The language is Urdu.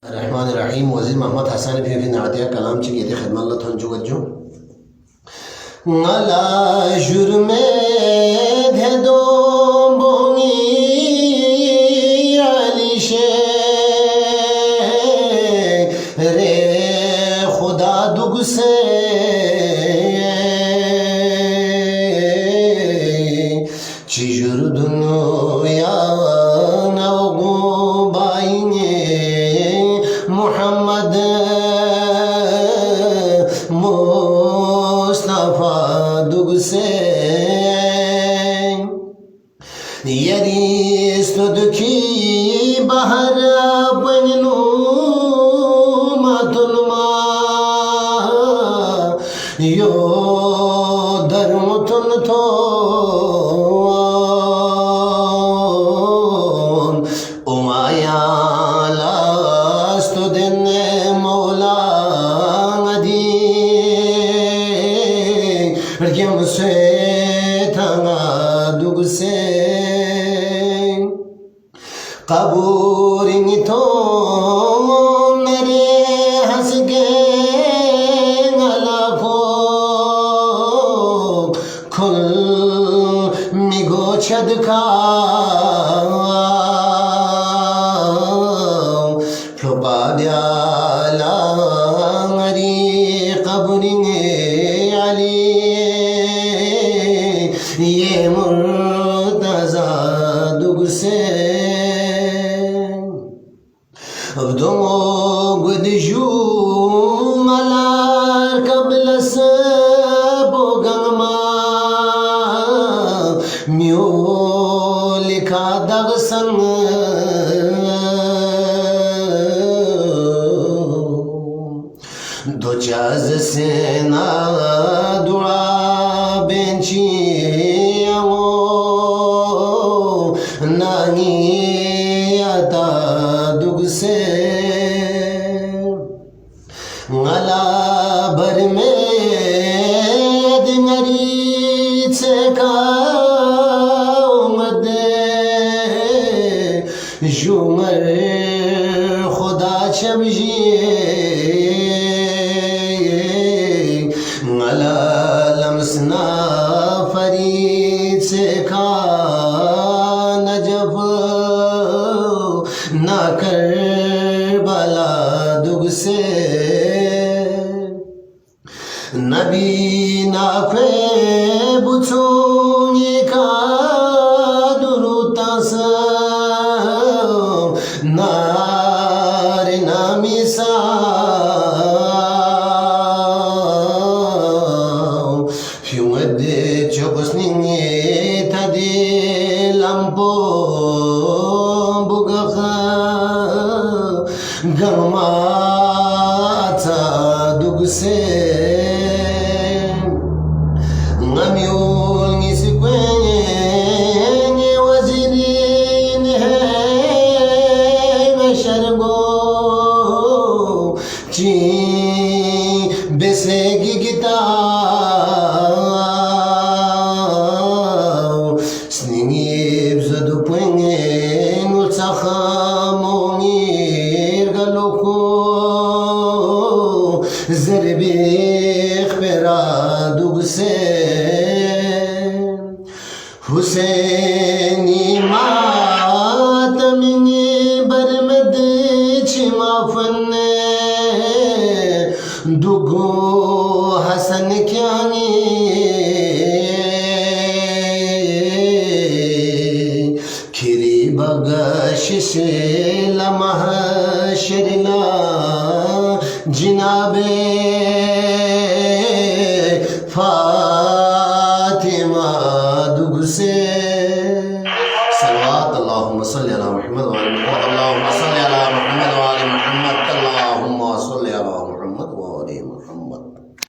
الرحمن الرحیم وزیر محمد حسن فی نعتیہ کلام چی گیتی خدمت اللہ تھن جو وجو نلا جرم دے دو بونی علی شے رے خدا دگ سے چی جر دنیا نوگو بائیں محمد مصطفیٰ دگ سے یریست دکی بہر بننو ماتنما یو درمتن تو سے تھانا دگ سے قبورنگ تو میرے ہنس کے غلافو کھل میگو چھد کا پھپا دیالا مری قبورنگ علی یہ مرتضی دگ سے دمو گدجو ملار قبل سبو گنما میو لکھا دغ سنگ دو چاز سینا دعا بینچی نانی آتا دگ سے غلا بر میں دنگری سے کا امد جمر خدا چمجیے غلا لمسنا فرید سے کا نجف نہ کربلا دگ سے نبی نافع بچونی کا دروتا سا نار نامی سا فیومد چوکسنی تھا دی لمپو گرما تا دگ سے نمیول نسکوین وزیرین ہے شرگو چی بسے گی گتا سنگیب زدو پوینگین وچخامونی زربیخ پیرا دگ سے حسینی ماتمنی برمد چمافن دگو حسن کیانی کھری بگش سے لمح شرلا جناب فاطمہ دگ سے صلوات اللہم صلی علی محمد وآل محمد اللہم صلی علی محمد وآل محمد اللہم صلی